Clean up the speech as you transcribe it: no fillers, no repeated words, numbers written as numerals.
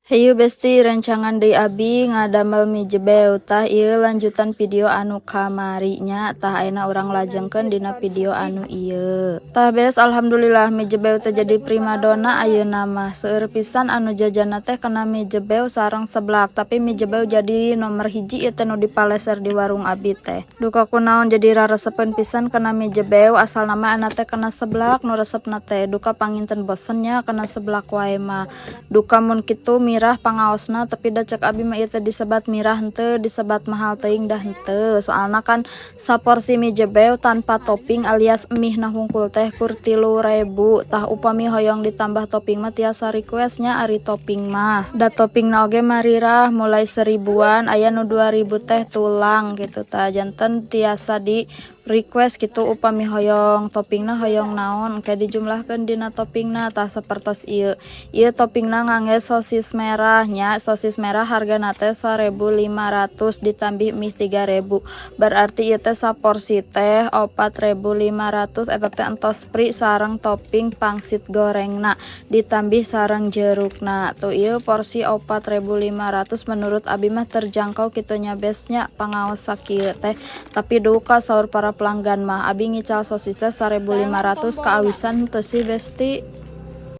Hayu besti rancangan deui abi ngadamel mie jebeu tah ieu lanjutan video anu kamarinya tah ayeuna urang lajengkeun dina video anu ieu. Tah beres alhamdulillah mie jebeu teh jadi primadona ayeuna mah. Seueur pisan anu jajanna teh kana mie jebeu sareng seblak, tapi mie jebeu jadi nomor hiji ieu teh nu dipaleser di warung abi teh. Duka kunaon jadi raresepeun pisan kana mie jebeu asal nama ana teh kana seblak nu resepna teh. Duka panginten bosen nya kana seblak wae mah. Duka mun kitu mirah pangaosna tapi da cek abi mah ieu teh disebat mirah henteu disebat mahal teuing dah henteu. Soalna kan saporsi mie jebeu tanpa topping alias mie na hungkul teh kur 3.000. Tah upami hoyong ditambah topping mah tiasa requestnya ari topping mah. Da toppingna oge marirah mulai 1000-an aya nu 2000 teh tulang gitu tah. Janten tiasa di request gitu upami hoyong toppingna hoyong naon engke dijumlahkeun dina toppingna tah sapertos ieu toppingna ngangge sosis merah nya. Sosis merah hargana teh 1.500 ditambih mie 3.000 berarti ieu teh saporsi teh 4.500 eta teh entos pri sareng topping pangsit gorengna ditambih sareng jerukna tuh ieu porsi 4.500 menurut abi mah terjangkau kitu nya besnya pangaos sakieu teh. Tapi duka saur para pelanggan mah abi ngical sosis teh 1.500 kaawisan teu sih besti.